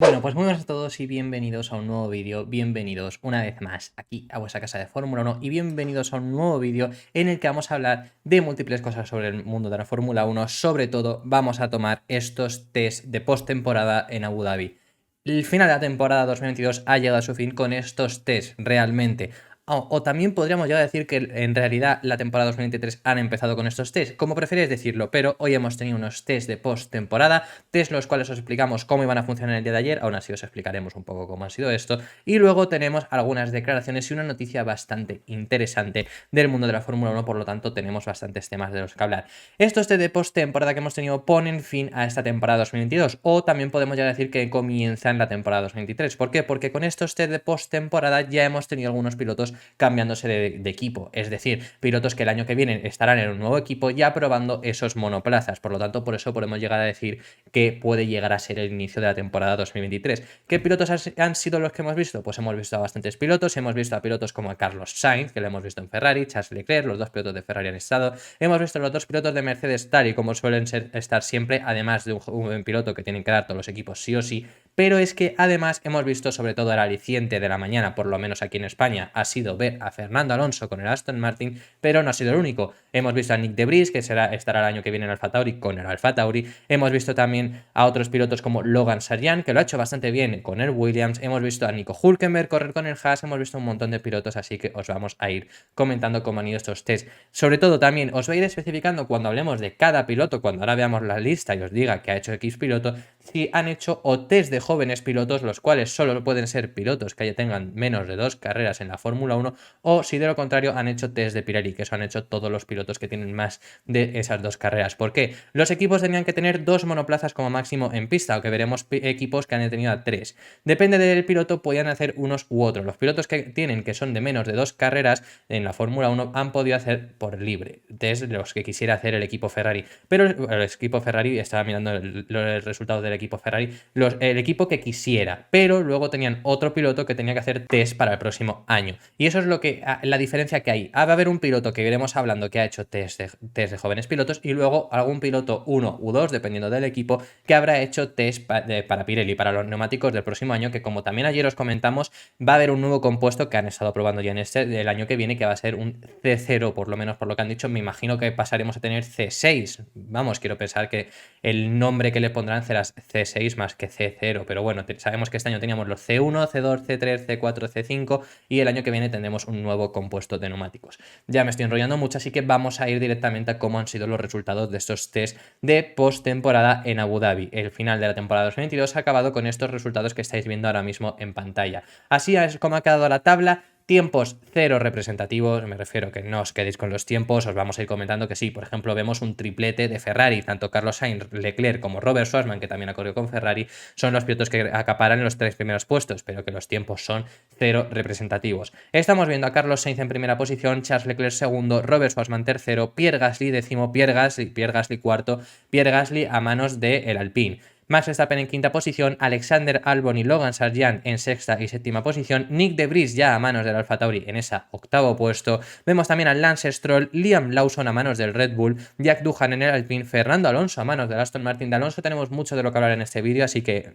Bueno, pues muy buenas a todos y bienvenidos a un nuevo vídeo, bienvenidos una vez más aquí a vuestra casa de Fórmula 1 y bienvenidos a un nuevo vídeo en el que vamos a hablar de múltiples cosas sobre el mundo de la Fórmula 1, sobre todo vamos a tomar estos test de postemporada en Abu Dhabi. El final de la temporada 2022 ha llegado a su fin con estos test realmente. O también podríamos llegar a decir que en realidad la temporada 2023 han empezado con estos test, como preferís decirlo, pero hoy hemos tenido unos test de post-temporada, test los cuales os explicamos cómo iban a funcionar el día de ayer, aún así os explicaremos un poco cómo ha sido esto, y luego tenemos algunas declaraciones y una noticia bastante interesante del mundo de la Fórmula 1, por lo tanto tenemos bastantes temas de los que hablar. Estos test de post-temporada que hemos tenido ponen fin a esta temporada 2022, o también podemos ya decir que comienzan la temporada 2023. ¿Por qué? Porque con estos test de post-temporada ya hemos tenido algunos pilotos cambiándose de equipo, es decir, pilotos que el año que viene estarán en un nuevo equipo ya probando esos monoplazas, por lo tanto por eso podemos llegar a decir que puede llegar a ser el inicio de la temporada 2023. ¿Qué pilotos han sido los que hemos visto? Pues hemos visto a bastantes pilotos, hemos visto a pilotos como a Carlos Sainz, que lo hemos visto en Ferrari, Charles Leclerc, los dos pilotos de Ferrari han estado, hemos visto a los dos pilotos de Mercedes tal y como suelen estar siempre, además de un piloto que tienen que dar todos los equipos sí o sí, pero es que además hemos visto sobre todo el aliciente de la mañana, por lo menos aquí en España, ha sido ver a Fernando Alonso con el Aston Martin, pero no ha sido el único. Hemos visto a Nick de Vries, que estará el año que viene en Alfa Tauri con el Alfa Tauri. Hemos visto también a otros pilotos como Logan Sargent, que lo ha hecho bastante bien con el Williams. Hemos visto a Nico Hülkenberg correr con el Haas. Hemos visto un montón de pilotos, así que os vamos a ir comentando cómo han ido estos tests. Sobre todo también os voy a ir especificando cuando hablemos de cada piloto, cuando ahora veamos la lista y os diga que ha hecho X piloto, si han hecho o test de jóvenes pilotos, los cuales solo pueden ser pilotos que ya tengan menos de 2 carreras en la Fórmula 1, o si de lo contrario han hecho test de Pirelli, que eso han hecho todos los pilotos que tienen más de esas 2 carreras. ¿Por qué? Los equipos tenían que tener 2 monoplazas como máximo en pista, aunque veremos equipos que han tenido 3. Depende del piloto, podían hacer unos u otros. Los pilotos que son de menos de 2 carreras en la Fórmula 1 han podido hacer por libre, test los que quisiera hacer el equipo Ferrari. Pero el equipo Ferrari, estaba mirando el resultado del equipo Ferrari, el equipo que quisiera, pero luego tenían otro piloto que tenía que hacer test para el próximo año. Y eso es la diferencia que hay. Va a haber un piloto que iremos hablando que ha hecho test de jóvenes pilotos y luego algún piloto 1 u 2, dependiendo del equipo, que habrá hecho test para Pirelli, para los neumáticos del próximo año, que como también ayer os comentamos, va a haber un nuevo compuesto que han estado probando ya en del año que viene, que va a ser un C0, por lo menos por lo que han dicho. Me imagino que pasaremos a tener C6. Vamos, quiero pensar que el nombre que le pondrán será C6 más que C0, pero bueno, sabemos que este año teníamos los C1, C2, C3, C4, C5 y el año que viene tendremos un nuevo compuesto de neumáticos. Ya me estoy enrollando mucho, así que vamos a ir directamente a cómo han sido los resultados de estos test de postemporada en Abu Dhabi. El final de la temporada 2022 ha acabado con estos resultados que estáis viendo ahora mismo en pantalla. Así es como ha quedado la tabla. Tiempos cero representativos, me refiero que no os quedéis con los tiempos, os vamos a ir comentando que sí, por ejemplo, vemos un triplete de Ferrari, tanto Carlos Sainz, Leclerc como Robert Schwarzman, que también ha corrido con Ferrari, son los pilotos que acaparan los 3 primeros puestos, pero que los tiempos son cero representativos. Estamos viendo a Carlos Sainz en primera posición, Charles Leclerc segundo, Robert Schwarzman tercero, Pierre Gasly décimo, Pierre Gasly cuarto, Pierre Gasly a manos del Alpine. Max Verstappen en quinta posición, Alexander Albon y Logan Sargent en sexta y séptima posición, Nick de Vries ya a manos del Alfa Tauri en esa octavo puesto. Vemos también a Lance Stroll, Liam Lawson a manos del Red Bull, Jack Doohan en el Alpine, Fernando Alonso a manos del Aston Martin. De Alonso tenemos mucho de lo que hablar en este vídeo, así que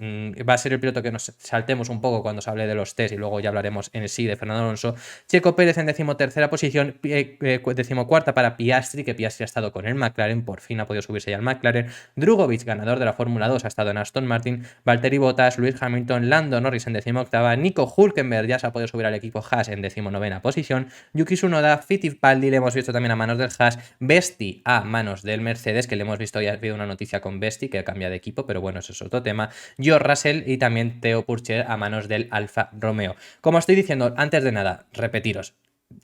va a ser el piloto que nos saltemos un poco cuando se hable de los test y luego ya hablaremos en sí de Fernando Alonso. Checo Pérez en decimotercera posición, decimocuarta para Piastri, que Piastri ha estado con el McLaren, por fin ha podido subirse ya al McLaren. Drugovich, ganador de la Fórmula 2, ha estado en Aston Martin, Valtteri Bottas, Lewis Hamilton, Lando Norris en 18ª, Nico Hülkenberg ya se ha podido subir al equipo Haas en 19ª posición, Yuki Tsunoda, Fittipaldi le hemos visto también a manos del Haas, Vesti a manos del Mercedes, que le hemos visto, ya ha habido una noticia con Vesti que cambia de equipo, pero bueno, eso es otro tema, George Russell y también Theo Pourchaire a manos del Alfa Romeo. Como estoy diciendo, antes de nada, repetiros,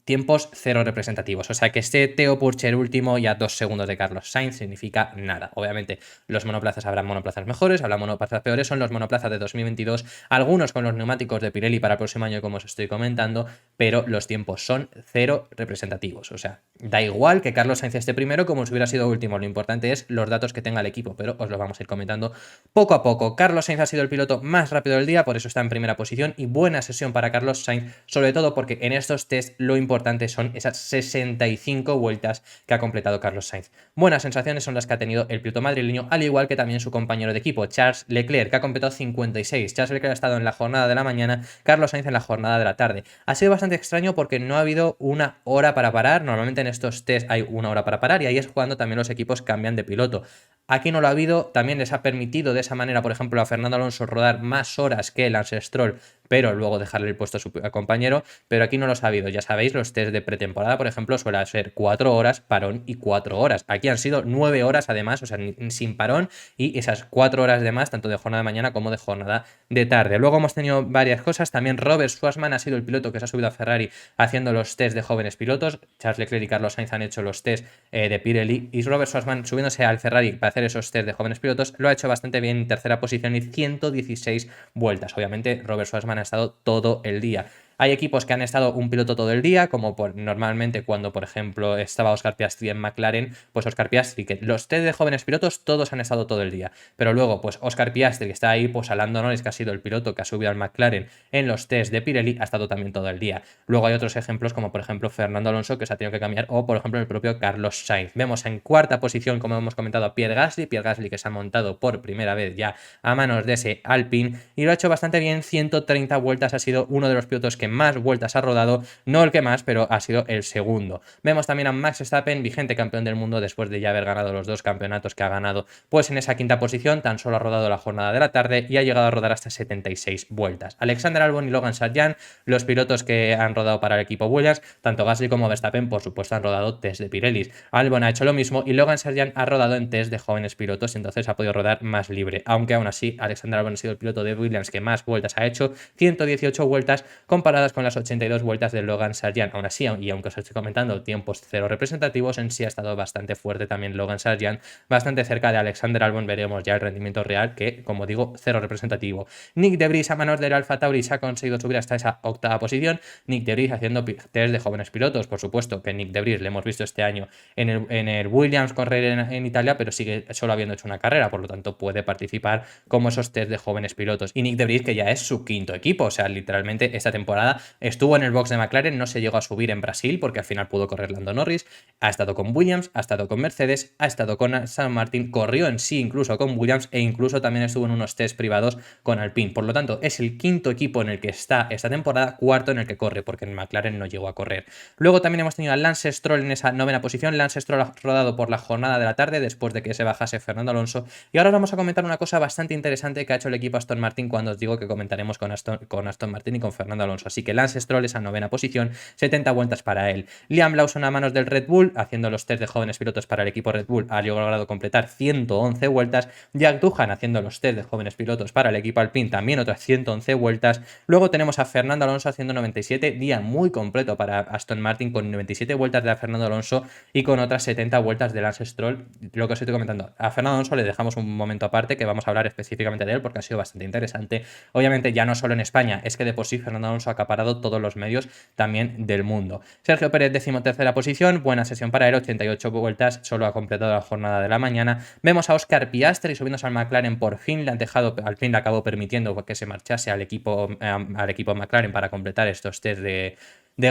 tiempos cero representativos, o sea que esté Theo Pourchaire último y a 2 segundos de Carlos Sainz significa nada. Obviamente los monoplazas, habrá monoplazas mejores, habrá monoplazas peores, son los monoplazas de 2022, algunos con los neumáticos de Pirelli para el próximo año como os estoy comentando, pero los tiempos son cero representativos, o sea, da igual que Carlos Sainz esté primero como si hubiera sido último, lo importante es los datos que tenga el equipo, pero os lo vamos a ir comentando poco a poco. Carlos Sainz ha sido el piloto más rápido del día, por eso está en primera posición y buena sesión para Carlos Sainz, sobre todo porque en estos test lo importante son esas 65 vueltas que ha completado Carlos Sainz. Buenas sensaciones son las que ha tenido el piloto madrileño, al igual que también su compañero de equipo, Charles Leclerc, que ha completado 56. Charles Leclerc ha estado en la jornada de la mañana, Carlos Sainz en la jornada de la tarde. Ha sido bastante extraño porque no ha habido una hora para parar. Normalmente en estos test hay una hora para parar y ahí es cuando también los equipos cambian de piloto. Aquí no lo ha habido, también les ha permitido de esa manera, por ejemplo, a Fernando Alonso rodar más horas que Lance Stroll, pero luego dejarle el puesto a su compañero, pero aquí no los ha habido. Ya sabéis, los test de pretemporada, por ejemplo, suelen ser 4 horas, parón y 4 horas. Aquí han sido 9 horas además, o sea, sin parón, y esas 4 horas de más, tanto de jornada de mañana como de jornada de tarde. Luego hemos tenido varias cosas, también Robert Schwarzman ha sido el piloto que se ha subido a Ferrari haciendo los test de jóvenes pilotos. Charles Leclerc y Carlos Sainz han hecho los test de Pirelli, y Robert Schwarzman subiéndose al Ferrari para hacer esos test de jóvenes pilotos lo ha hecho bastante bien en tercera posición y 116 vueltas. Obviamente Robert Schwarzman ha estado todo el día. Hay equipos que han estado un piloto todo el día, como normalmente cuando, por ejemplo, estaba Oscar Piastri en McLaren, pues Oscar Piastri, que los test de jóvenes pilotos todos han estado todo el día. Pero luego, pues Oscar Piastri, que está ahí, pues a Lando Norris, que ha sido el piloto que ha subido al McLaren en los test de Pirelli, ha estado también todo el día. Luego hay otros ejemplos, como por ejemplo Fernando Alonso, que se ha tenido que cambiar, o por ejemplo el propio Carlos Sainz. Vemos en cuarta posición, como hemos comentado, a Pierre Gasly que se ha montado por primera vez ya a manos de ese Alpine, y lo ha hecho bastante bien, 130 vueltas, ha sido uno de los pilotos que más vueltas ha rodado, no el que más, pero ha sido el segundo. Vemos también a Max Verstappen, vigente campeón del mundo después de ya haber ganado los 2 campeonatos que ha ganado, pues en esa quinta posición tan solo ha rodado la jornada de la tarde y ha llegado a rodar hasta 76 vueltas. Alexander Albon y Logan Sargeant, los pilotos que han rodado para el equipo Williams, tanto Gasly como Verstappen por supuesto han rodado test de Pirelli. Albon ha hecho lo mismo y Logan Sargeant ha rodado en test de jóvenes pilotos, entonces ha podido rodar más libre, aunque aún así Alexander Albon ha sido el piloto de Williams que más vueltas ha hecho, 118 vueltas comparadas con las 82 vueltas de Logan Sargeant. Aún así, y aunque os estoy comentando tiempos cero representativos, en sí ha estado bastante fuerte también Logan Sargeant, bastante cerca de Alexander Albon. Veremos ya el rendimiento real, que como digo, cero representativo. Nick de Vries a manos del Alfa Tauri se ha conseguido subir hasta esa octava posición. Nick de Vries haciendo test de jóvenes pilotos, por supuesto que Nick de Vries le hemos visto este año en el Williams correr en Italia, pero sigue solo habiendo hecho una carrera, por lo tanto puede participar como esos test de jóvenes pilotos. Y Nick de Vries, que ya es su quinto equipo, o sea, literalmente esta temporada estuvo en el box de McLaren, no se llegó a subir en Brasil porque al final pudo correr Lando Norris, ha estado con Williams, ha estado con Mercedes, ha estado con Aston Martin, corrió en sí incluso con Williams e incluso también estuvo en unos test privados con Alpine. Por lo tanto, es el quinto equipo en el que está esta temporada, cuarto en el que corre, porque en McLaren no llegó a correr. Luego también hemos tenido a Lance Stroll en esa novena posición. Lance Stroll ha rodado por la jornada de la tarde después de que se bajase Fernando Alonso. Y ahora vamos a comentar una cosa bastante interesante que ha hecho el equipo Aston Martin cuando os digo que comentaremos con Aston Martin y con Fernando Alonso. Así que Lance Stroll esa novena posición, 70 vueltas para él. Liam Lawson a manos del Red Bull, haciendo los test de jóvenes pilotos para el equipo Red Bull, ha logrado completar 111 vueltas. Jack Doohan haciendo los test de jóvenes pilotos para el equipo Alpine, también otras 111 vueltas. Luego tenemos a Fernando Alonso haciendo 97, día muy completo para Aston Martin, con 97 vueltas de Fernando Alonso y con otras 70 vueltas de Lance Stroll. Lo que os estoy comentando, a Fernando Alonso le dejamos un momento aparte, que vamos a hablar específicamente de él porque ha sido bastante interesante. Obviamente ya no solo en España, es que de por sí Fernando Alonso ha acaparado todos los medios también del mundo. Sergio Pérez, 13ª posición, buena sesión para él, 88 vueltas, solo ha completado la jornada de la mañana. Vemos a Oscar Piastri subiéndose al McLaren, por fin le han dejado, al fin le acabó permitiendo que se marchase al equipo McLaren para completar estos test de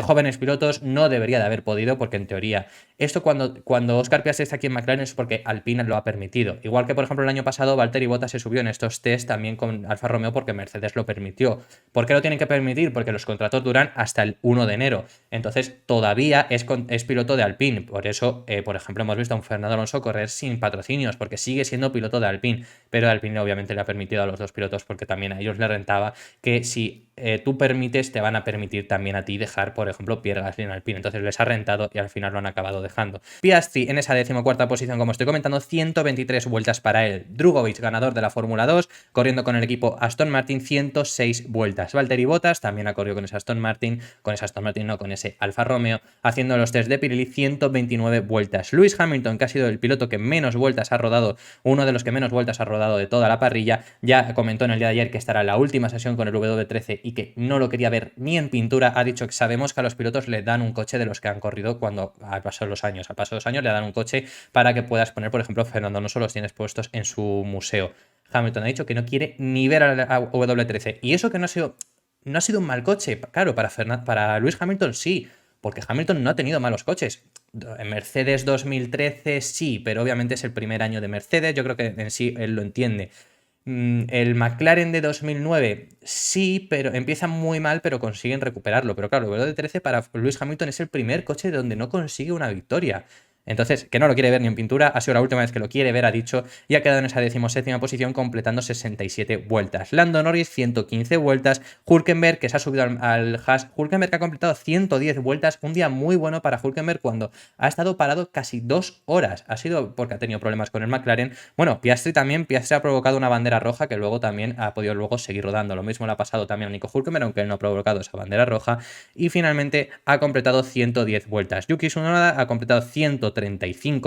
jóvenes pilotos. No debería de haber podido porque en teoría esto cuando Oscar Piastri está aquí en McLaren es porque Alpine lo ha permitido. Igual que por ejemplo el año pasado Valtteri Bottas se subió en estos test también con Alfa Romeo porque Mercedes lo permitió. ¿Por qué lo tienen que permitir? Porque los contratos duran hasta el 1 de enero. Entonces todavía es piloto de Alpine. Por eso, por ejemplo, hemos visto a un Fernando Alonso correr sin patrocinios porque sigue siendo piloto de Alpine. Pero Alpine obviamente le ha permitido a los dos pilotos porque también a ellos les rentaba que si tú permites, te van a permitir también a ti dejar, por ejemplo, Pierre Gasly en Alpine. Entonces les ha rentado y al final lo han acabado dejando. Piastri en esa 14ª posición, como estoy comentando, 123 vueltas para él. Drugovich, ganador de la Fórmula 2, corriendo con el equipo Aston Martin, 106 vueltas. Valtteri Bottas también ha corrido con ese Aston Martin, con ese Alfa Romeo, haciendo los test de Pirelli, 129 vueltas. Lewis Hamilton, que ha sido el piloto que menos vueltas ha rodado, uno de los que menos vueltas ha rodado de toda la parrilla, ya comentó en el día de ayer que estará en la última sesión con el W13 y que no lo quería ver ni en pintura. Ha dicho que sabemos que a los pilotos le dan un coche de los que han corrido cuando al paso de los años. Al paso de los años le dan un coche para que puedas poner, por ejemplo, Fernando Alonso los tienes puestos en su museo. Hamilton ha dicho que no quiere ni ver a W13. Y eso que no ha sido un mal coche. Claro, para Lewis Hamilton sí. porque Hamilton no ha tenido malos coches. En Mercedes 2013 sí, pero obviamente es el primer año de Mercedes, yo creo que en sí él lo entiende. El McLaren de 2009 sí, pero empieza muy mal, pero consiguen recuperarlo. Pero claro, el de 13 para Lewis Hamilton es el primer coche donde no consigue una victoria. Entonces, que no lo quiere ver ni en pintura, ha sido la última vez que lo quiere ver, ha dicho, y ha quedado en esa 17ª posición completando 67 vueltas. Lando Norris, 115 vueltas. Hülkenberg, que se ha subido al Haas. Hülkenberg ha completado 110 vueltas. Un día muy bueno para Hülkenberg cuando ha estado parado casi 2 horas. Ha sido porque ha tenido problemas con el McLaren. Bueno, Piastri ha provocado una bandera roja que luego también ha podido luego seguir rodando. Lo mismo le ha pasado también a Nico Hülkenberg, aunque él no ha provocado esa bandera roja. Y finalmente ha completado 110 vueltas. Yuki Tsunoda ha completado 135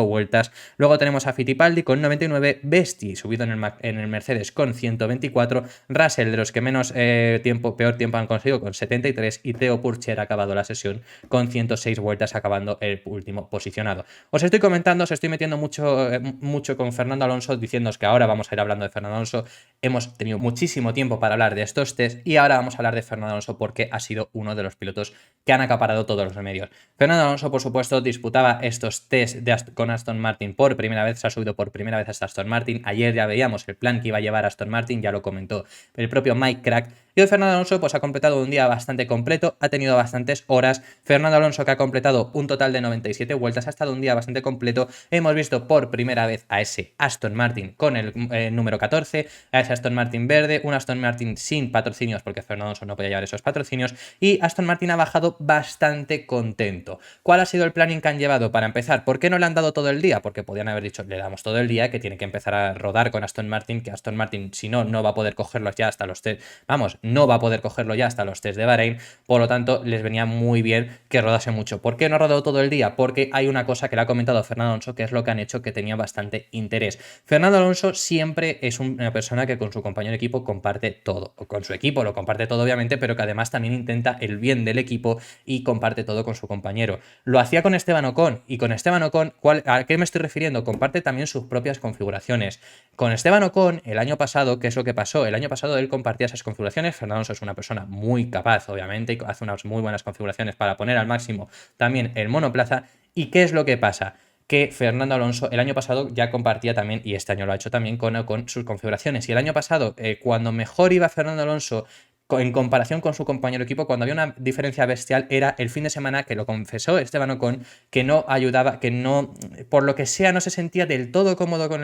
vueltas. Luego tenemos a Fittipaldi con 99, Vesti subido en el Mercedes con 124, Russell de los que menos peor tiempo han conseguido con 73 y Theo Pourchaire ha acabado la sesión con 106 vueltas acabando el último posicionado. Os estoy comentando, os estoy metiendo mucho con Fernando Alonso diciéndoos que ahora vamos a ir hablando de Fernando Alonso. Hemos tenido muchísimo tiempo para hablar de estos test y ahora vamos a hablar de Fernando Alonso porque ha sido uno de los pilotos que han acaparado todos los medios. Fernando Alonso, por supuesto, disputaba estos test con Aston Martin por primera vez, se ha subido por primera vez hasta Aston Martin. Ayer ya veíamos el plan que iba a llevar Aston Martin, ya lo comentó el propio Mike Crack. Y hoy Fernando Alonso pues ha completado un día bastante completo, ha tenido bastantes horas. Fernando Alonso, que ha completado un total de 97 vueltas, ha estado un día bastante completo. Hemos visto por primera vez a ese Aston Martin con el número 14, a ese Aston Martin verde, un Aston Martin sin patrocinios porque Fernando Alonso no podía llevar esos patrocinios, y Aston Martin ha bajado bastante contento. ¿Cuál ha sido el planning que han llevado? Para empezar, ¿por qué no le han dado todo el día? Porque podían haber dicho, le damos todo el día, que tiene que empezar a rodar con Aston Martin, que Aston Martin, si no, no va a poder cogerlos ya hasta los test. Vamos, no va a poder cogerlo ya hasta los test de Bahrein, por lo tanto, les venía muy bien que rodase mucho. ¿Por qué no ha rodado todo el día? Porque hay una cosa que le ha comentado Fernando Alonso, que es lo que han hecho que tenía bastante interés. Fernando Alonso siempre es una persona que con su compañero de equipo comparte todo. Con su equipo lo comparte todo, obviamente, pero que además también intenta el bien del equipo y comparte todo con su compañero. Lo hacía con Esteban Ocon, y con Esteban Ocon, ¿a qué me estoy refiriendo? Comparte también sus propias configuraciones. Con Esteban Ocon, el año pasado, ¿qué es lo que pasó? El año pasado él compartía esas configuraciones. Fernando Alonso es una persona muy capaz, obviamente, y hace unas muy buenas configuraciones para poner al máximo también el monoplaza. ¿Y qué es lo que pasa? Que Fernando Alonso el año pasado ya compartía también, y este año lo ha hecho también con sus configuraciones. Y el año pasado, cuando mejor iba Fernando Alonso en comparación con su compañero de equipo, cuando había una diferencia bestial, era el fin de semana, que lo confesó Esteban Ocon, que no ayudaba, que no, por lo que sea, no se sentía del todo cómodo con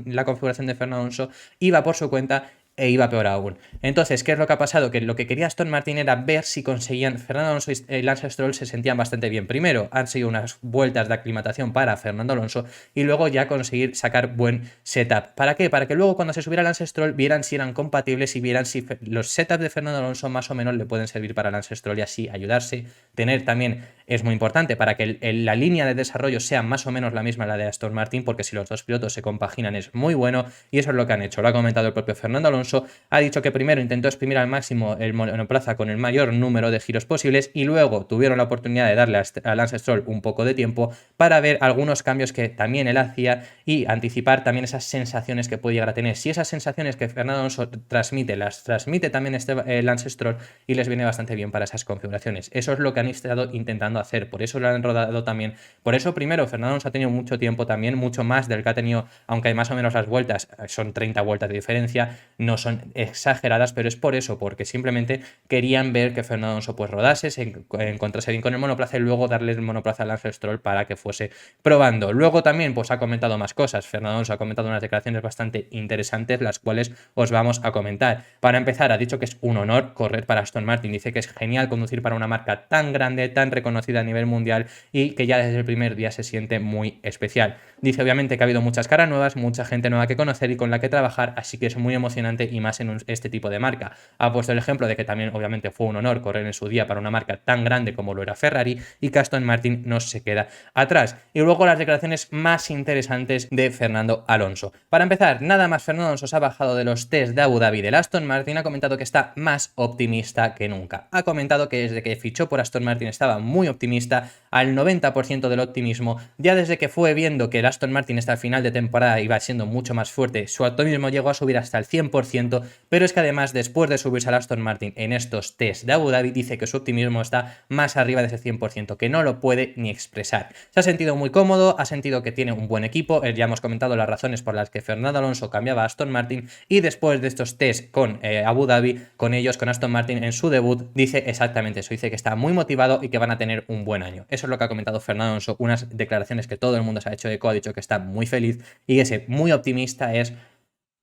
la configuración de Fernando Alonso, iba por su cuenta e iba peor aún. Entonces, ¿qué es lo que ha pasado? Que lo que quería Aston Martin era ver si conseguían, Fernando Alonso y Lance Stroll se sentían bastante bien. Primero, han seguido unas vueltas de aclimatación para Fernando Alonso y luego ya conseguir sacar buen setup. ¿Para qué? Para que luego cuando se subiera Lance Stroll vieran si eran compatibles y vieran si los setups de Fernando Alonso más o menos le pueden servir para Lance Stroll y así ayudarse. Tener también es muy importante para que la línea de desarrollo sea más o menos la misma la de Aston Martin, porque si los dos pilotos se compaginan es muy bueno, y eso es lo que han hecho. Lo ha comentado el propio Fernando Alonso, ha dicho que primero intentó exprimir al máximo el monoplaza con el mayor número de giros posibles y luego tuvieron la oportunidad de darle a Lance Stroll un poco de tiempo para ver algunos cambios que también él hacía y anticipar también esas sensaciones que puede llegar a tener. Si esas sensaciones que Fernando Alonso transmite, las transmite también Lance Stroll, y les viene bastante bien para esas configuraciones. Eso es lo que han estado intentando hacer, por eso lo han rodado también. Por eso primero Fernando Alonso ha tenido mucho tiempo también, mucho más del que ha tenido, aunque más o menos las vueltas son 30 vueltas de diferencia, no son exageradas, pero es por eso, porque simplemente querían ver que Fernando Alonso pues rodase, se encontrase bien con el monoplaza y luego darle el monoplaza a Lance Stroll para que fuese probando. Luego también pues ha comentado más cosas. Fernando Alonso ha comentado unas declaraciones bastante interesantes, las cuales os vamos a comentar. Para empezar, ha dicho que es un honor correr para Aston Martin, dice que es genial conducir para una marca tan grande, tan reconocida a nivel mundial y que ya desde el primer día se siente muy especial. Dice obviamente que ha habido muchas caras nuevas, mucha gente nueva que conocer y con la que trabajar, así que es muy emocionante y más en este tipo de marca. Ha puesto el ejemplo de que también obviamente fue un honor correr en su día para una marca tan grande como lo era Ferrari y que Aston Martin no se queda atrás. Y luego las declaraciones más interesantes de Fernando Alonso. Para empezar, nada más Fernando Alonso se ha bajado de los test de Abu Dhabi del Aston Martin, ha comentado que está más optimista que nunca. Ha comentado que desde que fichó por Aston Martin estaba muy optimista, al 90% del optimismo. Ya desde que fue viendo que el Aston Martin hasta el final de temporada iba siendo mucho más fuerte, su optimismo llegó a subir hasta el 100%, 100%, pero es que además después de subirse al Aston Martin en estos test de Abu Dhabi dice que su optimismo está más arriba de ese 100%, que no lo puede ni expresar. Se ha sentido muy cómodo, ha sentido que tiene un buen equipo, ya hemos comentado las razones por las que Fernando Alonso cambiaba a Aston Martin y después de estos test con Abu Dhabi, con Aston Martin en su debut, dice exactamente eso, dice que está muy motivado y que van a tener un buen año. Eso es lo que ha comentado Fernando Alonso, unas declaraciones que todo el mundo se ha hecho eco, ha dicho que está muy feliz y ese muy optimista es...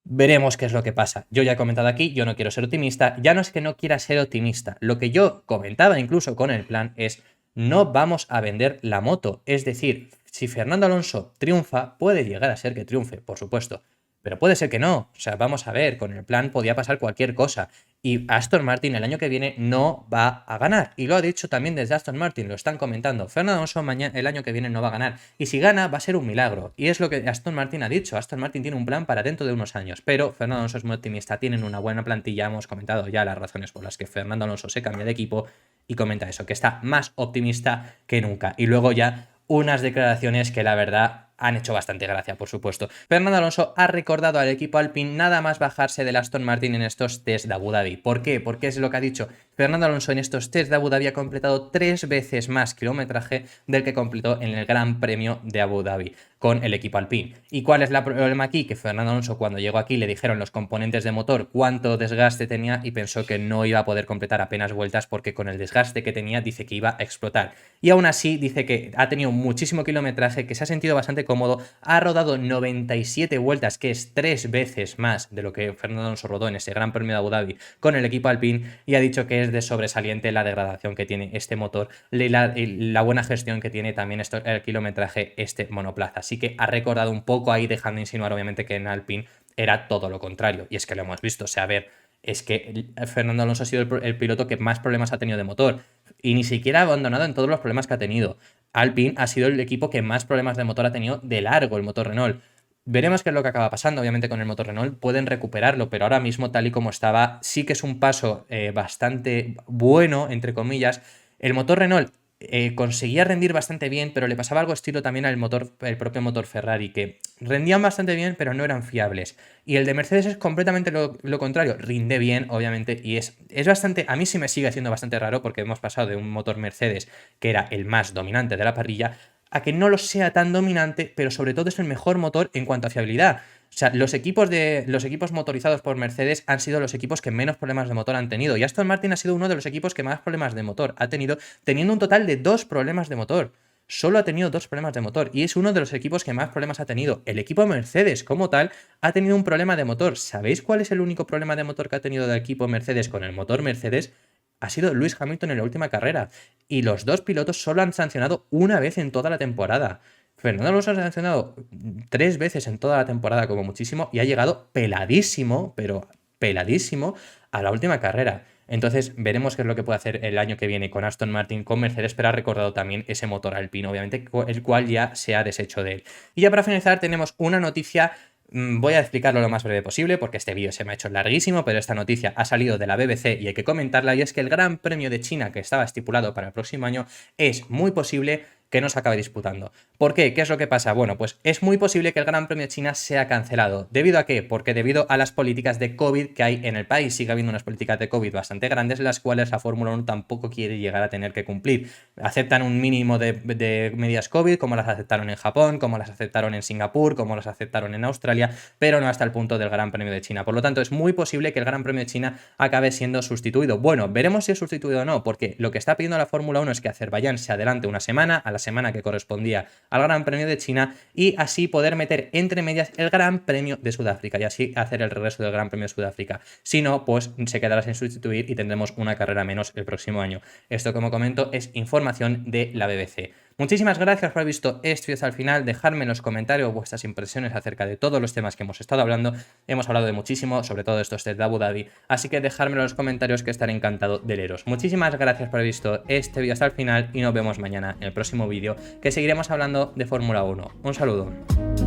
Veremos qué es lo que pasa. Yo ya he comentado aquí, yo no quiero ser optimista, ya no es que no quiera ser optimista, lo que yo comentaba incluso con el plan es no vamos a vender la moto, es decir, si Fernando Alonso triunfa, puede llegar a ser que triunfe, por supuesto, pero puede ser que no, o sea, vamos a ver, con el plan podía pasar cualquier cosa y Aston Martin el año que viene no va a ganar y lo ha dicho también desde Aston Martin, lo están comentando, Fernando Alonso el año que viene no va a ganar y si gana va a ser un milagro y es lo que Aston Martin ha dicho, Aston Martin tiene un plan para dentro de unos años, pero Fernando Alonso es muy optimista, tienen una buena plantilla, hemos comentado ya las razones por las que Fernando Alonso se cambia de equipo y comenta eso, que está más optimista que nunca y luego ya unas declaraciones que la verdad han hecho bastante gracia, por supuesto. Fernando Alonso ha recordado al equipo Alpine nada más bajarse del Aston Martin en estos test de Abu Dhabi. ¿Por qué? Porque es lo que ha dicho. Fernando Alonso en estos test de Abu Dhabi ha completado 3 veces más kilometraje del que completó en el Gran Premio de Abu Dhabi con el equipo Alpine. ¿Y cuál es el problema aquí? Que Fernando Alonso cuando llegó aquí le dijeron los componentes de motor cuánto desgaste tenía y pensó que no iba a poder completar apenas vueltas porque con el desgaste que tenía dice que iba a explotar. Y aún así dice que ha tenido muchísimo kilometraje, que se ha sentido bastante cómodo, ha rodado 97 vueltas, que es 3 veces más de lo que Fernando Alonso rodó en ese Gran Premio de Abu Dhabi con el equipo Alpine y ha dicho que es de sobresaliente la degradación que tiene este motor y la buena gestión que tiene también el kilometraje este monoplaza. Así que ha recordado un poco ahí, dejando insinuar obviamente que en Alpine era todo lo contrario. Y es que lo hemos visto, o sea, a ver, es que Fernando Alonso ha sido el piloto que más problemas ha tenido de motor y ni siquiera ha abandonado en todos los problemas que ha tenido. Alpine ha sido el equipo que más problemas de motor ha tenido de largo, el motor Renault. Veremos qué es lo que acaba pasando, obviamente con el motor Renault pueden recuperarlo, pero ahora mismo tal y como estaba sí que es un paso bastante bueno, entre comillas. El motor Renault conseguía rendir bastante bien, pero le pasaba algo estilo también al el propio motor Ferrari, que rendían bastante bien, pero no eran fiables. Y el de Mercedes es completamente lo contrario, rinde bien, obviamente, y es bastante, a mí sí me sigue siendo bastante raro, porque hemos pasado de un motor Mercedes, que era el más dominante de la parrilla, a que no lo sea tan dominante, pero sobre todo es el mejor motor en cuanto a fiabilidad. O sea, los equipos motorizados por Mercedes han sido los equipos que menos problemas de motor han tenido. Y Aston Martin ha sido uno de los equipos que más problemas de motor ha tenido, teniendo un total de 2 problemas de motor. Solo ha tenido 2 problemas de motor y es uno de los equipos que más problemas ha tenido. El equipo Mercedes, como tal, ha tenido un problema de motor. ¿Sabéis cuál es el único problema de motor que ha tenido el equipo Mercedes con el motor Mercedes? Ha sido Lewis Hamilton en la última carrera. Y los 2 pilotos solo han sancionado una vez en toda la temporada. Fernando Alonso ha sancionado 3 veces en toda la temporada como muchísimo y ha llegado peladísimo, pero peladísimo a la última carrera. Entonces veremos qué es lo que puede hacer el año que viene con Aston Martin, con Mercedes, pero ha recordado también ese motor Alpine, obviamente, el cual ya se ha deshecho de él. Y ya para finalizar tenemos una noticia. Voy a explicarlo lo más breve posible porque este vídeo se me ha hecho larguísimo, pero esta noticia ha salido de la BBC y hay que comentarla, y es que el Gran Premio de China que estaba estipulado para el próximo año es muy posible que no se acabe disputando. ¿Por qué? ¿Qué es lo que pasa? Bueno, pues es muy posible que el Gran Premio de China sea cancelado. ¿Debido a qué? Porque debido a las políticas de COVID que hay en el país. Sigue habiendo unas políticas de COVID bastante grandes, las cuales la Fórmula 1 tampoco quiere llegar a tener que cumplir. Aceptan un mínimo de medidas COVID, como las aceptaron en Japón, como las aceptaron en Singapur, como las aceptaron en Australia, pero no hasta el punto del Gran Premio de China. Por lo tanto, es muy posible que el Gran Premio de China acabe siendo sustituido. Bueno, veremos si es sustituido o no, porque lo que está pidiendo la Fórmula 1 es que Azerbaiyán se adelante una semana, a la semana que correspondía al Gran Premio de China, y así poder meter entre medias el Gran Premio de Sudáfrica y así hacer el regreso del Gran Premio de Sudáfrica. Si no, pues se quedará sin sustituir y tendremos una carrera menos el próximo año. Esto, como comento, es información de la BBC. Muchísimas gracias por haber visto este vídeo hasta el final. Dejadme en los comentarios vuestras impresiones acerca de todos los temas que hemos estado hablando. Hemos hablado de muchísimo, sobre todo estos test de Abu Dhabi, así que dejadmelo en los comentarios que estaré encantado de leeros. Muchísimas gracias por haber visto este vídeo hasta el final y nos vemos mañana en el próximo vídeo, que seguiremos hablando de Fórmula 1. Un saludo.